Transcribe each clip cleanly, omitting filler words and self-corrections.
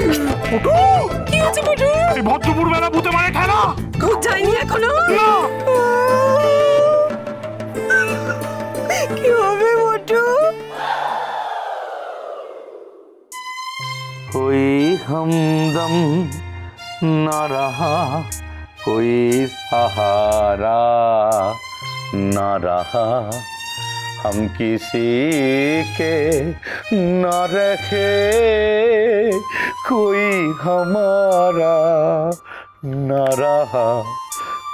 কি হচ্ছে মোটু? এই ভদ্রপুর বেলা ভূতে মানে ঠেলা। ভূত যায়নি এখনো? কি হবে মোটু? कोई हमदम न रहा, कोई सहारा न रहा, हम किसी के न रखे, कोई हमारा न रहा,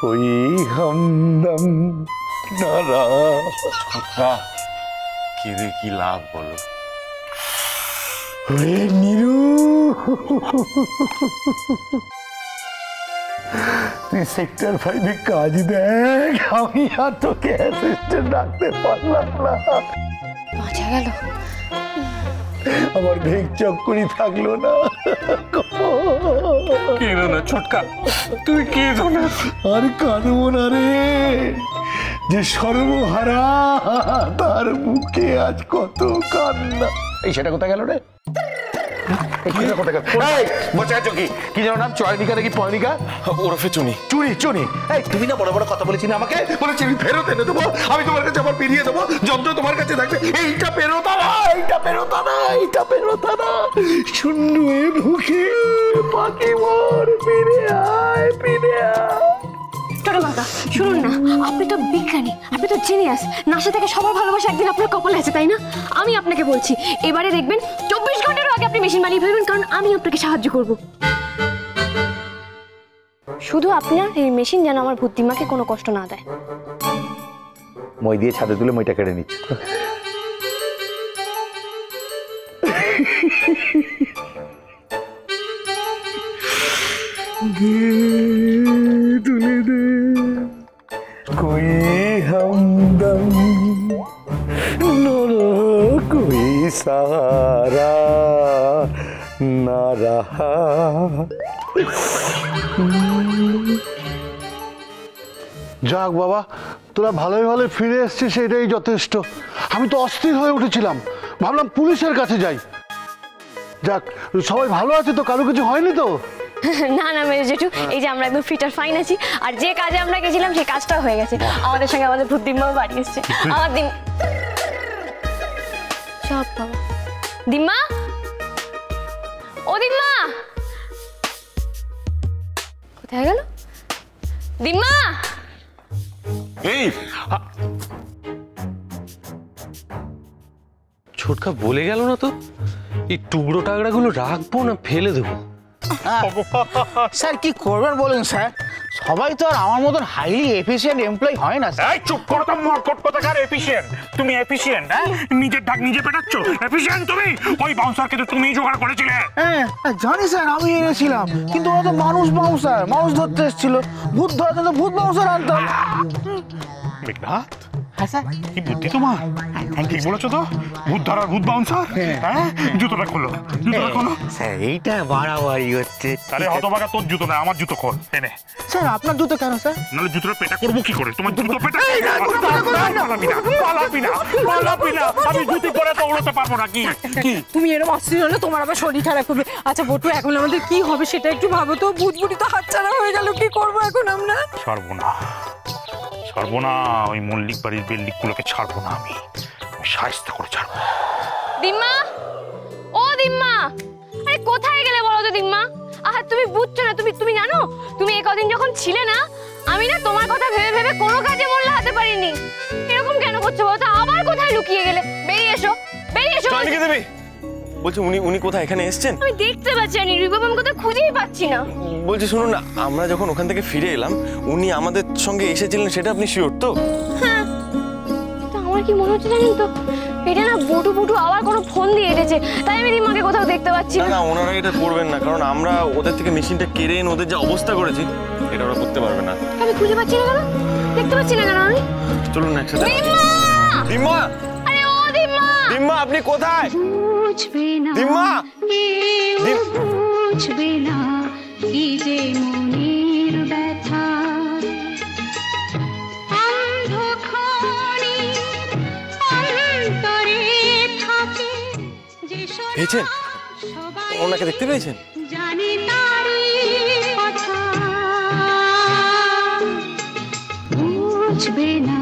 कोई हमदम न रहा। কি লাভ বলো? নীরু, তুই সেক্টর 5-এ কাজ দেখ, আমি আর তোকে অ্যাসিস্ট্যান্ট রাখতে পারলাম না। বাঁচা গেল। আমার ভেগ চক্করি থাকলো না। কেঁদো না ছোটকা, তুই কেঁদো না। আর কাঁদবো না রে, যে সর্বহারা তার মুখে আজ কত কান্না। এই সেটা কোথায় গেল রে? কি যেন নাম? চয়নিকা নাকি পয়নিকা? ওরফে চুনি। চুনি চুনি, এই তুমি না বড় বড় কথা বলেছিলে আমাকে, বলেছি আমি ফেরত এনে দেবো, আমি তোমার কাছে আবার ফিরিয়ে দেবো, যন্ত্র তোমার কাছে থাকবে। এইটা পেরোতা না, এইটা পেরোতা না, এইটা পেরোতা না। শূন্য মুখে পাখি মোর, ফিরে আয়, ফিরে আয়। ছোট কাকা শুনুন না, আপনি তো বিজ্ঞানী, আপনি তো জিনিয়াস, নাসা থেকে সবার ভালোবাসা একদিন আপনার কপালে আছে, তাই না? আমি আপনাকে বলছি, এবারে দেখবেন 24 ঘন্টার আগে আপনি মেশিন বানিয়ে ফেলবেন, কারণ আমি আপনাকে সাহায্য করব। শুধু আপনার এই মেশিন যেন আমার বুদ্ধিমাকে কোনো কষ্ট না দেয়। মই দিয়ে ছাদে তুলে মইটা কেড়ে নিচ্ছে। তুলে দে कोई हमदम न कोई सहारा न रहा। যাক বাবা, তোরা ভালোই ভালো ফিরে এসেছিস, সেটাই যথেষ্ট। আমি তো অস্থির হয়ে উঠেছিলাম, ভাবলাম পুলিশের কাছে যাই। যাক, সবাই ভালো আছে তো? কারো কিছু হয়নি তো? না না মেজো জেঠু, এই যে আমরা একদম ফিট আর ফাইন আছি, আর যে কাজে আমরা গেছিলাম সেই কাজটাও হয়ে গেছে। আমাদের সঙ্গে আমাদের বুদ্ধিমাও বাড়ি এসছে। আমার দিন সব বাবা। দিম্মা, ও দিম্মা কোথায় গেল? দিম্মা, এই ছোটকা বলে গেল না তো, এই টুকরো টাকরা গুলো রাখবো না ফেলে দেবো? স্যার কি করবেন বলুন স্যার, সবাই তো আর আমার মতন হাইলি এফিশিয়েন্ট এমপ্লয়ি হয় না স্যার। এই চুপ করো তো, মরকট কোথাকার এফিশিয়েন্ট? তুমি এফিশিয়েন্ট? হ্যাঁ, নিজের ঢাক নিজে পেটাচ্ছ। এফিশিয়েন্ট তুমি? ওই বাউন্সারকে তো তুমিই জোগাড় করেছিলে। হ্যাঁ জানি স্যার, আমি এনেছিলাম, কিন্তু ওরা তো মানুষ বাউন্সার, মানুষ ধরতে এসেছিল। ভূত ধরতে তো ভূত বাউন্সার আনতাম। মেঘনাথ, হ্যাঁ স্যার। কি বুদ্ধি তোমার, ঠিক বলেছো তো। ভূত ধরার ভূত বাউন্সার। হ্যাঁ, জুতোটা খোলো, জুতোটা খোলো। স্যার এইটা বাড়াবাড়ি হচ্ছে। আরে হতভাগা, তোর জুতো না, আমার জুতো খোল এনে। স্যার আপনার জুতো কেন স্যার? নাহলে জুতোটা পেটা করবো কি করে? তোমার জুতো পেটা পালাবি না, পালাবি না। আমি জুতো পরে তো উড়তে পারবো না। কি কি তুমি এরকম অস্থির হলে তোমার আবার শরীর খারাপ হবে। আচ্ছা বটু, এখন আমাদের কি হবে সেটা একটু ভাবো তো। ভূত বুড়ি তো হাতছাড়া হয়ে গেল, কি করবো এখন আমরা? ছাড়বো না, ছাড়বো না। ওই মল্লিক বাড়ির বিল্ডিং গুলোকে ছাড়বো না, আমি সাহায্য করে ছাড়বো। দিম্মা, ও দিম্মা, আরে কোথায় গেলে বলো তো দিম্মা? আহা তুমি বুঝছো না, তুমি জানো, তুমি এই কদিন যখন ছিলে না, আমি না তোমার কথা ভেবে ভেবে কোনো কাজে মন লাগাতে পারিনি। এরকম কেন করছো বলো তো? আবার কোথায় লুকিয়ে গেলে? বেরিয়ে এসো, বেরিয়ে এসো। চয়নিকা দেবী বলছি, উনি কোথায় এখানে এসেছেন? আমি দেখতে পাচ্ছি না নির্বিবাহ, আমি কোথায় খুঁজেই পাচ্ছি না। বলছি শুনুন না, আমরা যখন ওখান থেকে ফিরে এলাম উনি আমাদের সঙ্গে এসেছিলেন, সেটা আপনি শিওর তো? হ্যাঁ, তো আমার কি মনে হচ্ছে জানেন তো, এটা না বটু আবার কোনো ফোন দিয়ে এসেছে, তাই আমি দিম্মাকে কোথাও দেখতে পাচ্ছি না। না, ওনারা এটা করবেন না, কারণ আমরা ওদের থেকে মেশিনটা কেড়ে এনে ওদের যে অবস্থা করেছি, এটা ওরা করতে পারবে না। আমি খুঁজে পাচ্ছি না কেন, দেখতে পাচ্ছি না কেন আমি? চলুন না একসাথে। দিম্মা, দিম্মা, আরে ও দিম্মা, দিম্মা আপনি কোথায়? দিম্মা, বুঝবে না কি যে মনের ব্যথা, অন্ধকারে অন্তরে থাকে যে পেয়েছেন? ওনাকে দেখতে পেয়েছেন? জানি তারি কথা বুঝবে না,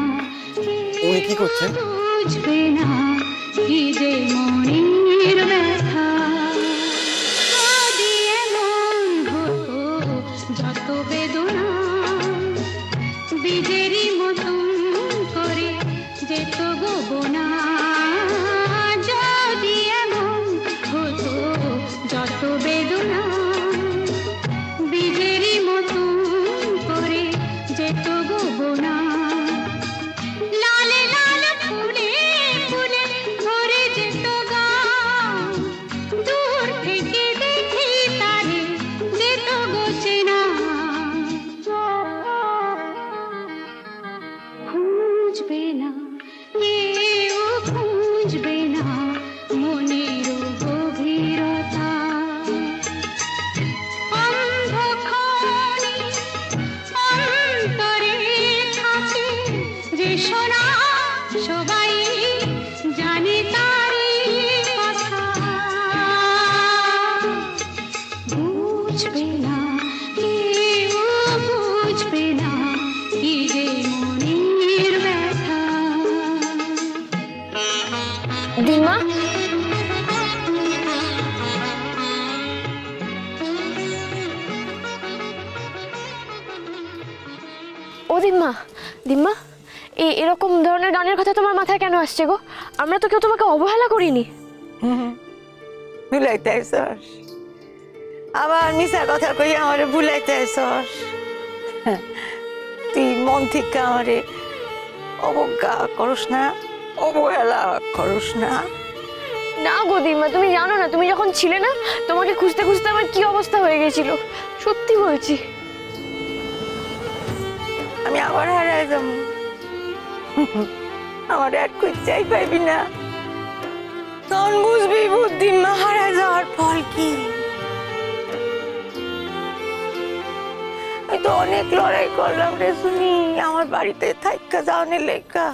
উনি কি করছেন? বুঝবে না কি যে মনের ব্যথা। যদি এমন হতো যত বেদনা বীজেরই মতন করে যেত গোবনা। যদি এমন হতো যত বেদনা বীজেরই মতন করে যেত গোবনা। লালে লাল ফুলে ফুলে ভরে যেত গান, দূর থেকে দেখি তারে যেত গোচেনা। খুঁজবে না কেউ, খুঁজবে না মনের গভীরতা। অন্ধক্ষণে অন্তরে থাকে যে শোনা, সবাই জানে তারি কথা। বুঝবে না কেউ, বুঝবে না কি যে মনের ব্যথা। দিম্মা, ও দিম্মা, দিম্মা, এরকম ধরনের গানের কথা তোমার মাথায় কেন আসছে গো? আমরা তো কেউ তোমাকে অবহেলা করিনি। ভুলাইতে আইসস, আবার মিশা কথা কই আমারে ভুলাইতে আইসস। তুই মন থেকে আমারে অবজ্ঞা করস না, অবহেলা করস না। না গো দিম্মা, তুমি জানো না, তুমি যখন ছিলে না, তোমাকে খুঁজতে খুঁজতে আমার কি অবস্থা হয়ে গেছিল। সত্যি বলছি। আমি আবার হারাই যাবো, আমার আর খুঁজতেই পাইবি না। তখন বুঝবি বুদ্ধিমা হারাই যাওয়ার ফল কি। আমি তো অনেক লড়াই করলাম রে শুনি আমার বাড়িতে থাইকা যাওয়ার লেখা,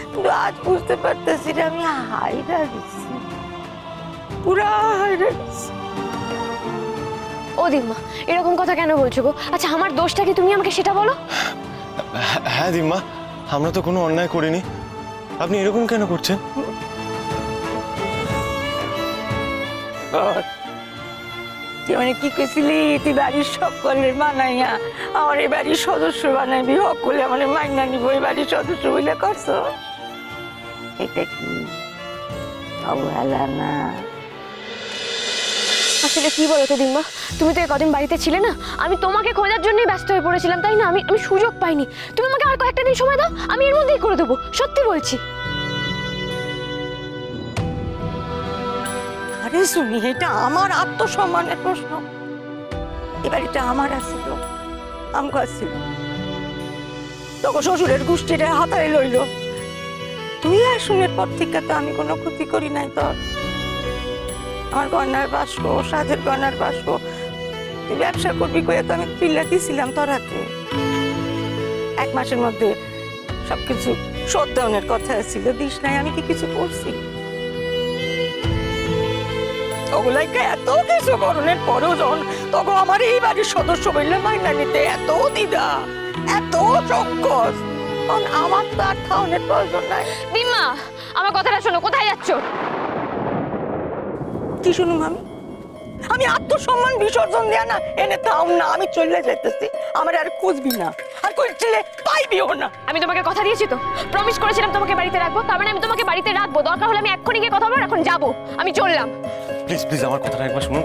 কিন্তু আজ বুঝতে পারতেছি রে আমি হাইরা গেছি, পুরা হাইরা গেছি। ও দিম্মা, এরকম কথা কেন বলছো গো? আচ্ছা, আমার দোষটা কি, তুমি আমাকে সেটা বলো। হ্যাঁ দিম্মা, আমরা তো কোনো অন্যায় করিনি, আপনি এরকম কেন করছেন? তুই মানে কি কইছিলি, তুই বাড়ির সকলের মানাইয়া আমার এই বাড়ির সদস্য বানাইবি, সকলে আমার মাইনা নিব এই বাড়ির সদস্য বলে করছ। এটা কি অবহেলা না? আসলে কি বলো তো দিম্মা, তুমি তো কদিন বাড়িতে ছিলে না, আমি তোমাকে খোঁজার জন্যই ব্যস্ত হয়ে পড়েছিলাম, তাই না? আমি সুযোগ পাইনি। তুমি আমাকে আর কয়েকটা দিন সময় দাও, আমি এর মধ্যেই করে দেবো, সত্যি বলছি। আরে শুনি, এটা আমার আত্মসম্মানের প্রশ্ন। এবার এটা আমার আসছিল, আমগো আসছিল, তখন শ্বশুরের গোষ্ঠীটা হাতায় লইল। তুই আর শুনের পর থেকে তো আমি কোনো ক্ষতি করি নাই তোর। আমার গয়নার বাস্ক, সাজের গয়নার বাস্ক তুই ব্যবসা করবি কয়ে তো আমি তুইলা দিছিলাম তোর হাতে। 1 মাসের মধ্যে সবকিছু শোধ দেওয়ার কথা ছিল, দিস নাই। আমি কি কিছু করছি? ওগুলাইকে এত কিছু করণের পরেও যখন তখন আমার এই বাড়ির সদস্য বললে মাইনা নিতে এত দ্বিধা, এত সংকোচ, তখন আমার তো আর খাওয়ানোর প্রয়োজন নাই। দিম্মা, আমার কথাটা শোনো, কোথায় যাচ্ছ? কি শুনুম আমি? আমি আত্মসম্মান বিসর্জন দেয়া না এনে তাও না, আমি চলে যাইতেছি। আমার আর খুঁজবি না, আর খুঁজছিলে পাইবিও না। আমি তোমাকে কথা দিয়েছি তো, প্রমিস করেছিলাম তোমাকে বাড়িতে রাখবো, তার মানে আমি তোমাকে বাড়িতে রাখবো। দরকার হলে আমি এক্ষুনি গিয়ে কথা বলবো, এখন যাবো, আমি চললাম। প্লিজ প্লিজ আমার কথাটা একবার শুনুন।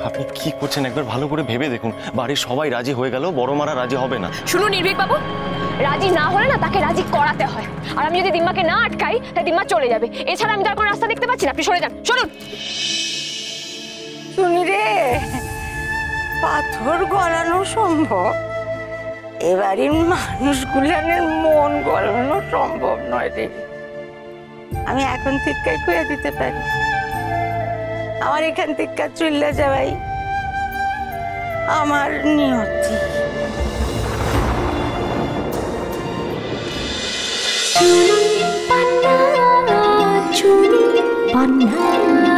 আপনি কি করছেন একবার ভালো করে ভেবে দেখুন। বাড়ির সবাই রাজি হয়ে গেল, বড় মারা রাজি হবে না। শুনুন নির্ভীক বাবু, রাজি না হলে না তাকে রাজি করাতে হয়। আর আমি যদি দিম্মাকে না আটকাই, তাই দিম্মা চলে যাবে। এছাড়া আমি তার কোনো রাস্তা দেখতে পাচ্ছি না। আপনি সরে যান, শুনুন। শুনি রে, পাথর গলানো সম্ভব, এবারের মানুষগুলানের মন গলানো সম্ভব নয় রে। আমি এখন থেকে কইয়া দিতে পারি, আমার এখান থেকে চলে যাওয়াই আমার নিয়তি। চুনি পান্না